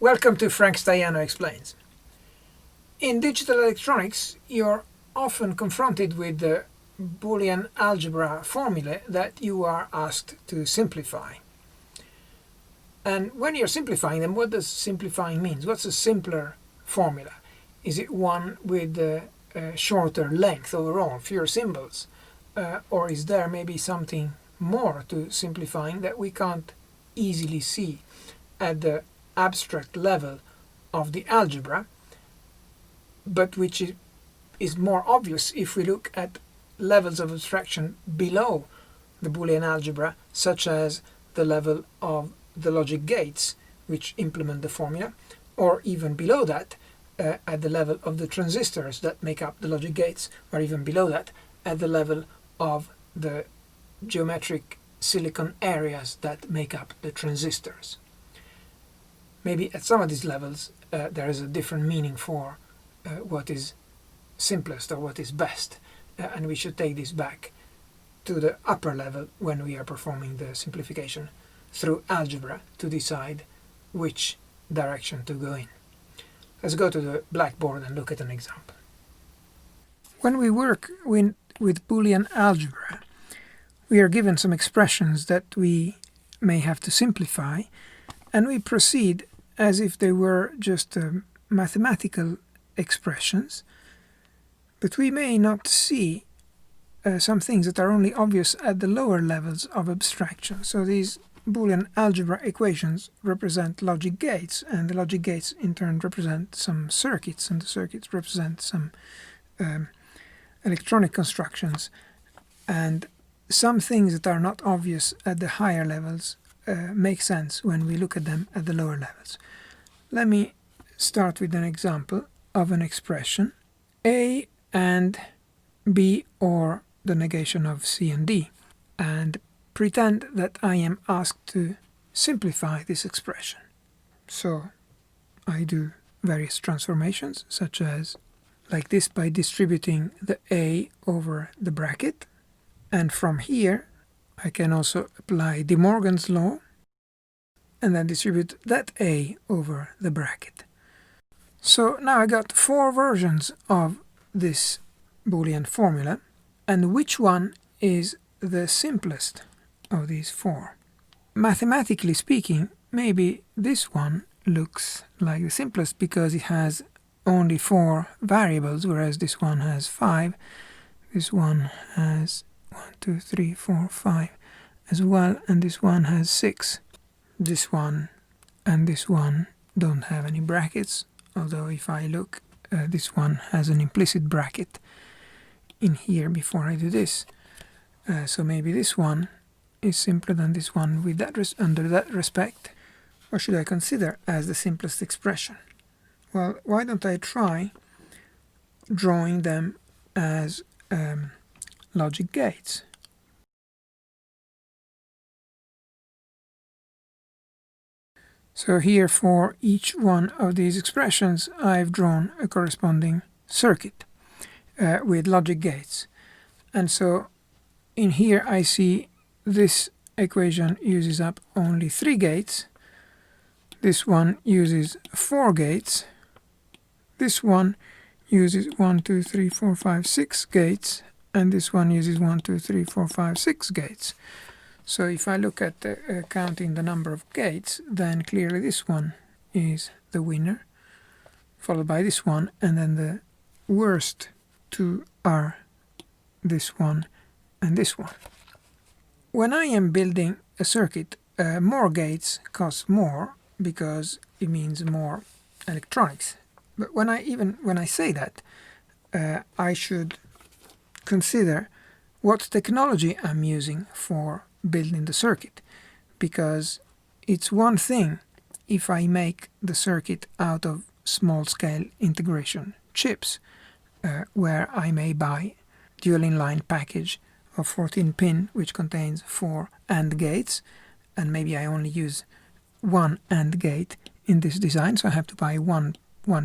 Welcome to Frank Stajano Explains. In digital electronics, you're often confronted with the boolean algebra formulae that you are asked to simplify. And when you're simplifying them, what does simplifying mean? What's a simpler formula? Is it one with a shorter length overall, fewer symbols? Or is there maybe something more to simplifying that we can't easily see at the abstract level of the algebra, but which is more obvious if we look at levels of abstraction below the Boolean algebra, such as the level of the logic gates which implement the formula, or even below that at the level of the transistors that make up the logic gates, or even below that at the level of the geometric silicon areas that make up the transistors. Maybe at some of these levels there is a different meaning for what is simplest or what is best, and we should take this back to the upper level when we are performing the simplification through algebra to decide which direction to go in. Let's go to the blackboard and look at an example. When we work with Boolean algebra, we are given some expressions that we may have to simplify, and we proceed as if they were just mathematical expressions, but we may not see some things that are only obvious at the lower levels of abstraction. So these Boolean algebra equations represent logic gates, and the logic gates in turn represent some circuits, and the circuits represent some electronic constructions, and some things that are not obvious at the higher levels make sense when we look at them at the lower levels. Let me start with an example of an expression A and B, or the negation of C and D, and pretend that I am asked to simplify this expression. So I do various transformations, such as like this, by distributing the A over the bracket, and from here I can also apply De Morgan's law and then distribute that A over the bracket. So now I got four versions of this Boolean formula, and which one is the simplest of these four? Mathematically speaking, maybe this one looks like the simplest because it has only four variables, whereas this one has five. This one has 1, 2, 3, 4, 5 as well, and this one has 6. This one and this one don't have any brackets, although if I look, this one has an implicit bracket in here before I do this. So maybe this one is simpler than this one with that under that respect. What should I consider as the simplest expression? Well, why don't I try drawing them as logic gates? So here, for each one of these expressions, I've drawn a corresponding circuit with logic gates. And so in here I see this equation uses up only 3 gates. This one uses 4 gates. This one uses 1, 2, 3, 4, 5, 6 gates. And this one uses 1, 2, 3, 4, 5, 6 gates. So if I look at counting the number of gates, then clearly this one is the winner, followed by this one, and then the worst two are this one and this one. When I am building a circuit, more gates cost more because it means more electronics. But when I say that, I should consider what technology I'm using for building the circuit, because it's one thing if I make the circuit out of small-scale integration chips, where I may buy dual inline package of 14-pin which contains 4 AND gates, and maybe I only use one AND gate in this design, so I have to buy one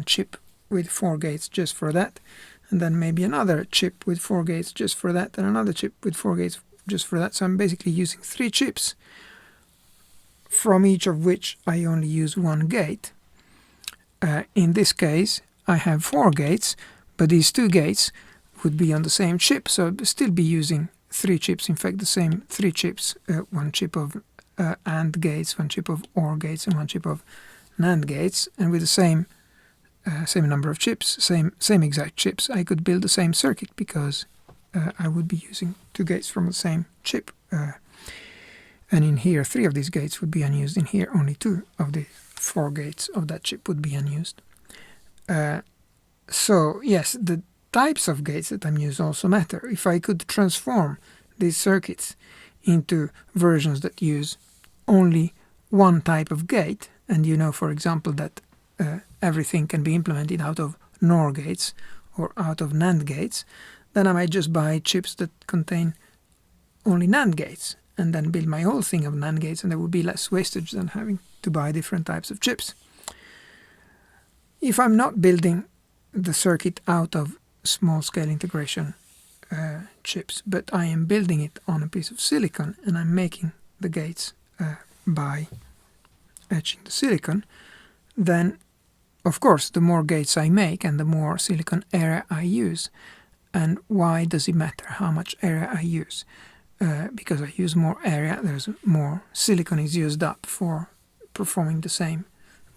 chip with 4 gates just for that, and then maybe another chip with 4 gates just for that, and another chip with 4 gates just for that. So I'm basically using 3 chips, from each of which I only use 1 gate. in this case I have 4 gates, but these 2 gates would be on the same chip, so I'd still be using 3 chips, in fact the same 3 chips, 1 chip of AND gates, 1 chip of OR gates, and 1 chip of NAND gates, and with the same number of chips, same exact chips, I could build the same circuit, because I would be using 2 gates from the same chip. And in here 3 of these gates would be unused, in here only 2 of the 4 gates of that chip would be unused. So yes, the types of gates that I'm using also matter. If I could transform these circuits into versions that use only one type of gate, and you know, for example, that everything can be implemented out of NOR gates or out of NAND gates, then I might just buy chips that contain only NAND gates and then build my whole thing of NAND gates, and there would be less wastage than having to buy different types of chips. If I'm not building the circuit out of small-scale integration chips, but I am building it on a piece of silicon, and I'm making the gates by etching the silicon, then of course the more gates I make and the more silicon area I use. And why does it matter how much area I use? Because I use more area, there's more silicon is used up for performing the same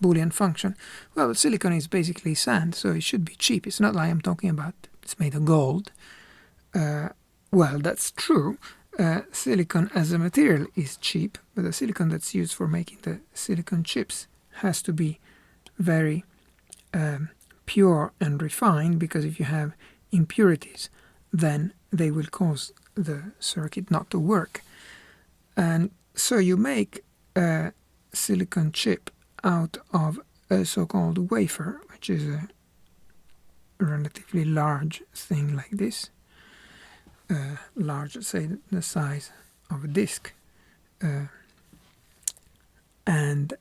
boolean function. Well, the silicon is basically sand, so it should be cheap. It's not like I'm talking about it's made of gold. Well, that's true. Silicon as a material is cheap, but the silicon that's used for making the silicon chips has to be very pure and refined, because if you have impurities, then they will cause the circuit not to work. And so you make a silicon chip out of a so-called wafer, which is a relatively large thing like this, large, say the size of a disk, and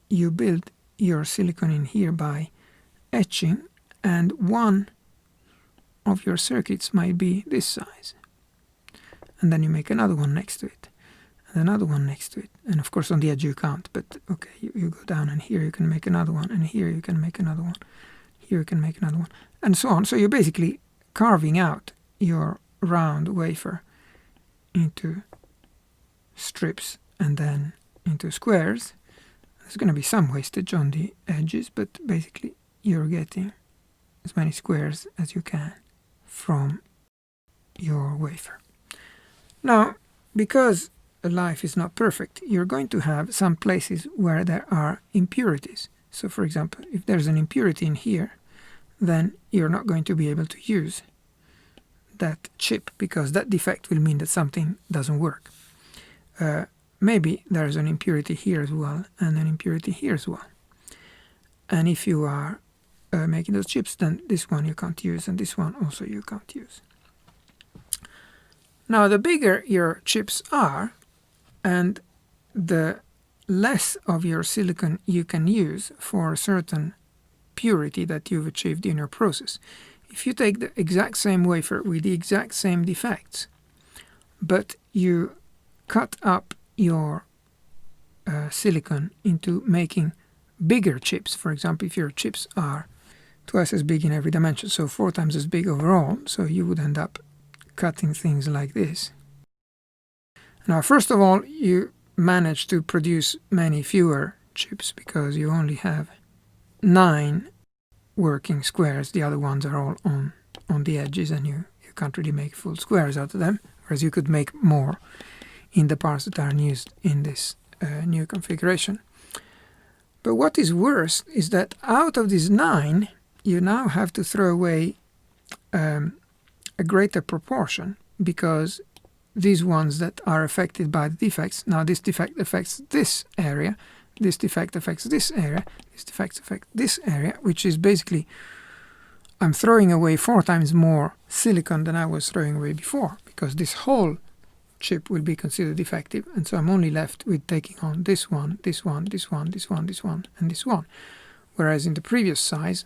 you build your silicon in here by etching, and one of your circuits might be this size, and then you make another one next to it, and another one next to it, and of course on the edge you can't, but okay, you go down, and here you can make another one, and here you can make another one, here you can make another one, and so on. So you're basically carving out your round wafer into strips and then into squares. There's going to be some wastage on the edges, but basically you're getting as many squares as you can from your wafer. Now, because life is not perfect, you're going to have some places where there are impurities. So for example, if there's an impurity in here, then you're not going to be able to use that chip, because that defect will mean that something doesn't work. Maybe there's an impurity here as well, and an impurity here as well. And if you are making those chips, then this one you can't use, and this one also you can't use. Now, the bigger your chips are, and the less of your silicon you can use for a certain purity that you've achieved in your process. If you take the exact same wafer with the exact same defects, but you cut up your silicon into making bigger chips, for example, if your chips are twice as big in every dimension, so 4 times as big overall, so you would end up cutting things like this. Now, first of all, you manage to produce many fewer chips because you only have 9 working squares. The other ones are all on the edges, and you can't really make full squares out of them, whereas you could make more in the parts that are used in this new configuration. But what is worse is that out of these 9, you now have to throw away a greater proportion, because these ones that are affected by the defects, now this defect affects this area, this defect affects this area, this defect affects this area, which is basically I'm throwing away 4 times more silicon than I was throwing away before, because this whole chip will be considered defective, and so I'm only left with taking on this one, this one, this one, this one, this one, and this one. Whereas in the previous size,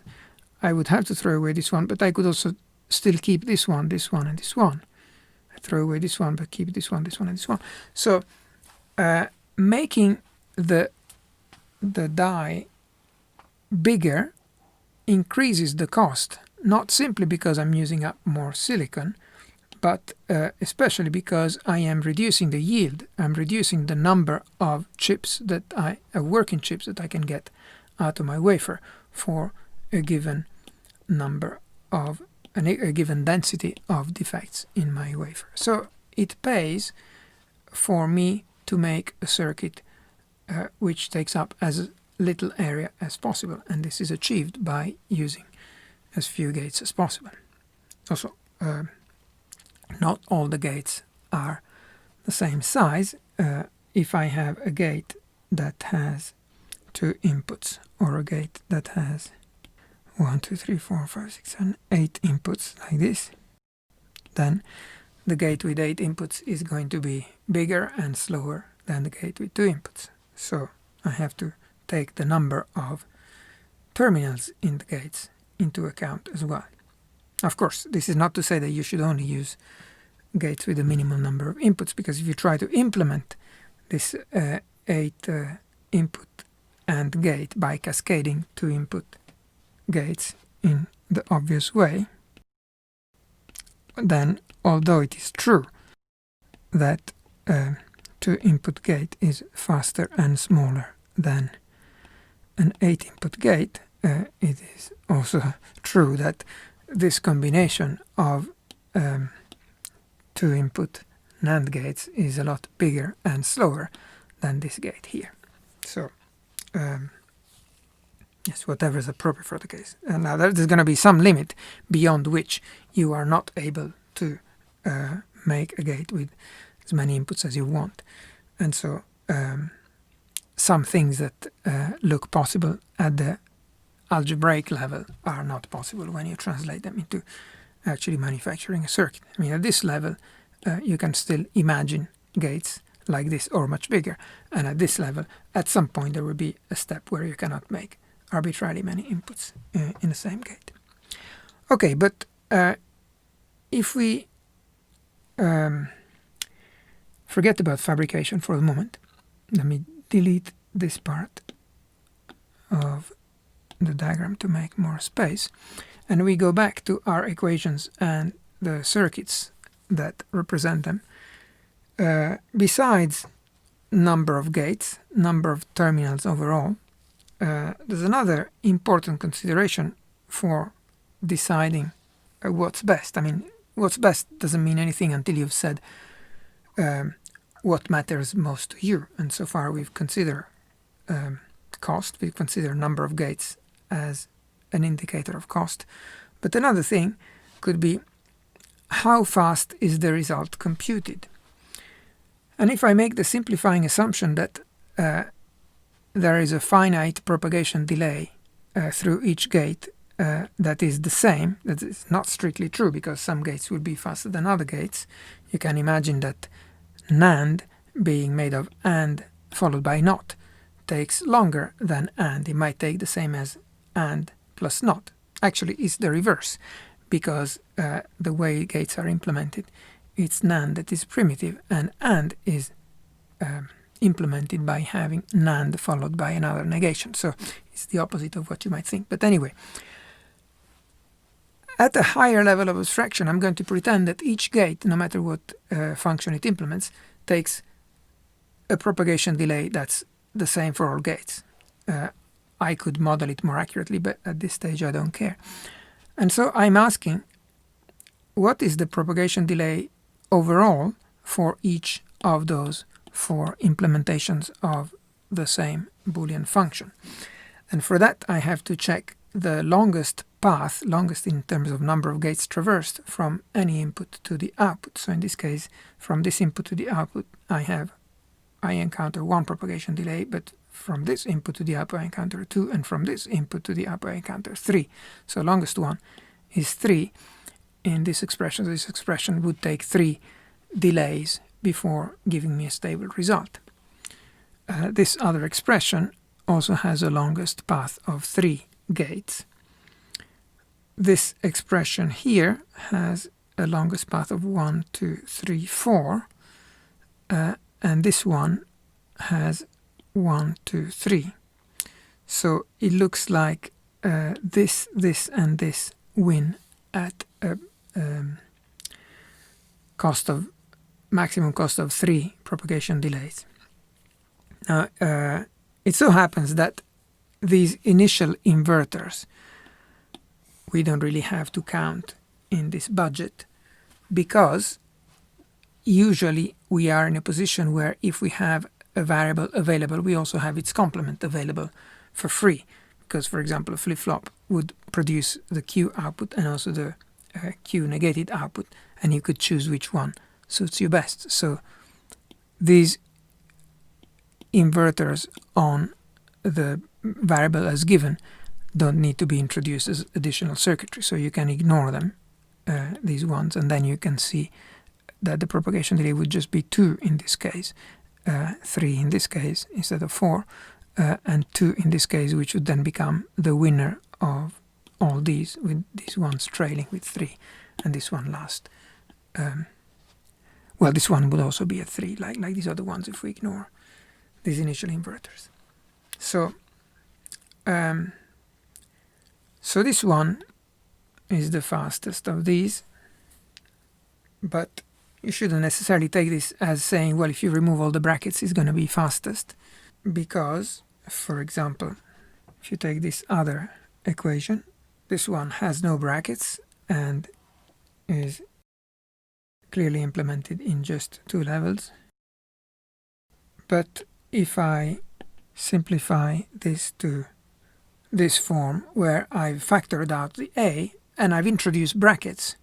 I would have to throw away this one, but I could also still keep this one, and this one. I throw away this one, but keep this one, this one, and this one. So making the die bigger increases the cost, not simply because I'm using up more silicon, but especially because I am reducing the yield. I'm reducing the number of chips that working chips that I can get out of my wafer for a given number of a given density of defects in my wafer. So it pays for me to make a circuit which takes up as little area as possible, and this is achieved by using as few gates as possible. Also, not all the gates are the same size. If I have a gate that has 2 inputs, or a gate that has 1, 2, 3, 4, 5, 6, 7, 8 inputs like this, then the gate with 8 inputs is going to be bigger and slower than the gate with 2 inputs. So I have to take the number of terminals in the gates into account as well. Of course, this is not to say that you should only use gates with a minimum number of inputs, because if you try to implement this 8 input AND gate by cascading 2 input gates in the obvious way, then although it is true that 2 input gate is faster and smaller than an 8 input gate, it is also true that this combination of 2 input NAND gates is a lot bigger and slower than this gate here. So yes, whatever is appropriate for the case. And now there's going to be some limit beyond which you are not able to make a gate with as many inputs as you want. And so some things that look possible at the algebraic level are not possible when you translate them into actually manufacturing a circuit. I mean, at this level, you can still imagine gates like this or much bigger. And at this level, at some point, there will be a step where you cannot make arbitrarily many inputs in the same gate. Okay, but if we forget about fabrication for the moment, let me delete this part of the diagram to make more space, and we go back to our equations and the circuits that represent them. Besides number of gates, number of terminals overall, there's another important consideration for deciding what's best. I mean, what's best doesn't mean anything until you've said what matters most to you. And so far we've considered cost, we've considered number of gates as an indicator of cost. But another thing could be how fast is the result computed. And if I make the simplifying assumption that there is a finite propagation delay through each gate that is the same, that is not strictly true because some gates will be faster than other gates. You can imagine that NAND being made of AND followed by NOT takes longer than AND. It might take the same as AND plus NOT. Actually, it's the reverse, because the way gates are implemented, it's NAND that is primitive and AND is implemented by having NAND followed by another negation. So it's the opposite of what you might think. But anyway, at a higher level of abstraction, I'm going to pretend that each gate, no matter what function it implements, takes a propagation delay that's the same for all gates. I could model it more accurately, but at this stage I don't care. And so I'm asking, what is the propagation delay overall for each of those 4 implementations of the same Boolean function? And for that I have to check the longest path, longest in terms of number of gates traversed, from any input to the output. So in this case, from this input to the output, I encounter 1 propagation delay, but from this input to the output I encounter 2, and from this input to the output I encounter 3. So longest one is 3 in this expression. This expression would take 3 delays before giving me a stable result. This other expression also has a longest path of 3 gates. This expression here has a longest path of 1, 2, 3, 4, and this one has 1, 2, 3. So it looks like this, and this win at a maximum cost of 3 propagation delays. Now, it so happens that these initial inverters we don't really have to count in this budget, because usually we are in a position where if we have a variable available, we also have its complement available for free. Because, for example, a flip-flop would produce the Q output and also the Q negated output, and you could choose which one suits you best. So these inverters on the variable as given don't need to be introduced as additional circuitry, so you can ignore them, these ones, and then you can see that the propagation delay would just be 2 in this case, 3 in this case instead of 4, and 2 in this case, which would then become the winner of all these, with these ones trailing with 3 and this one last. Well, this one would also be a 3, like these other ones, if we ignore these initial inverters. So so this one is the fastest of these, but you shouldn't necessarily take this as saying, well, if you remove all the brackets, it's going to be fastest, because, for example, if you take this other equation, this one has no brackets and is clearly implemented in just 2 levels. But if I simplify this to this form, where I've factored out the A and I've introduced brackets,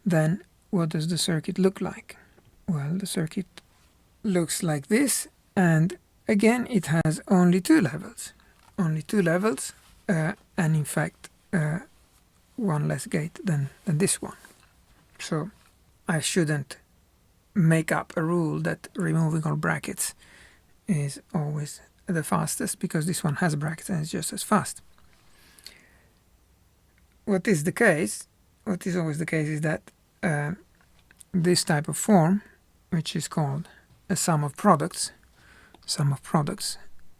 then what does the circuit look like? Well, the circuit looks like this, and again it has only 2 levels. Only 2 levels, and in fact one less gate than this one. So I shouldn't make up a rule that removing all brackets is always the fastest, because this one has brackets and it's just as fast. What is the case, what is always the case, is that this type of form, which is called a sum of products,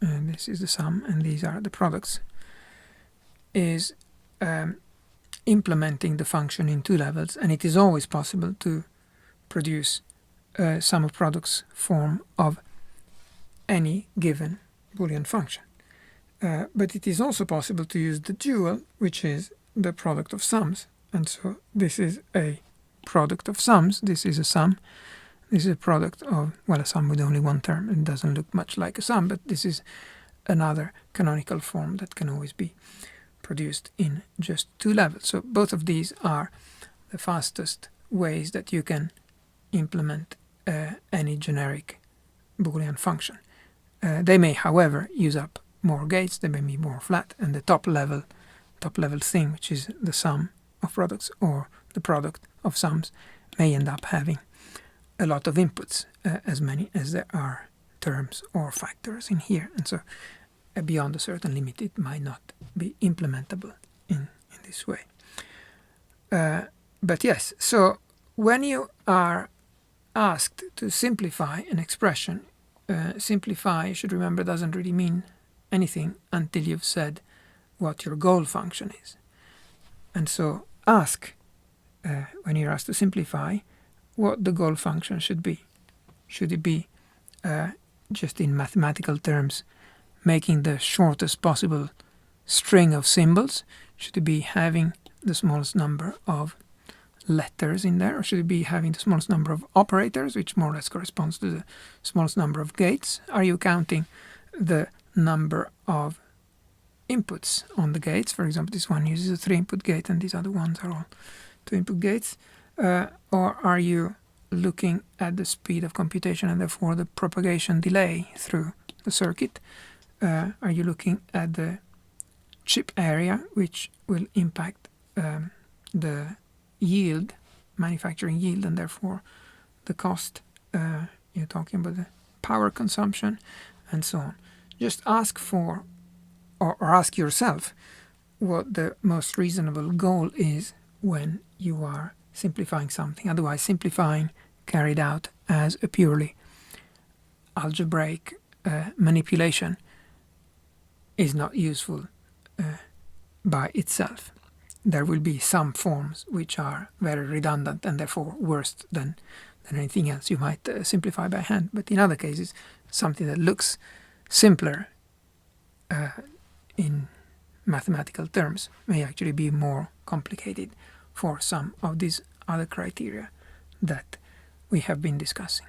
and this is the sum and these are the products, is implementing the function in 2 levels, and it is always possible to produce a sum of products form of any given Boolean function. But it is also possible to use the dual, which is the product of sums. And so this is a product of sums, this is a sum, this is a product of, well, a sum with only one term. It doesn't look much like a sum, but this is another canonical form that can always be produced in just 2 levels. So both of these are the fastest ways that you can implement any generic Boolean function. They may, however, use up more gates, they may be more flat, and the top level thing, which is the sum of products or the product of sums, may end up having a lot of inputs, as many as there are terms or factors in here, and so beyond a certain limit it might not be implementable in this way. But yes, so when you are asked to simplify an expression, simplify, you should remember, doesn't really mean anything until you've said what your goal function is. And so ask, when you're asked to simplify, what the goal function should be. Should it be, just in mathematical terms, making the shortest possible string of symbols? Should it be having the smallest number of letters in there, or should it be having the smallest number of operators, which more or less corresponds to the smallest number of gates? Are you counting the number of inputs on the gates? For example, this one uses a 3-input gate and these other ones are all 2-input gates. Or are you looking at the speed of computation and therefore the propagation delay through the circuit? Are you looking at the chip area, which will impact the yield, manufacturing yield, and therefore the cost? You're talking about the power consumption and so on. Just ask for, or ask yourself, what the most reasonable goal is when you are simplifying something. Otherwise, simplifying carried out as a purely algebraic manipulation is not useful by itself. There will be some forms which are very redundant and therefore worse than anything else you might simplify by hand. But in other cases, something that looks simpler in mathematical terms may actually be more complicated for some of these other criteria that we have been discussing.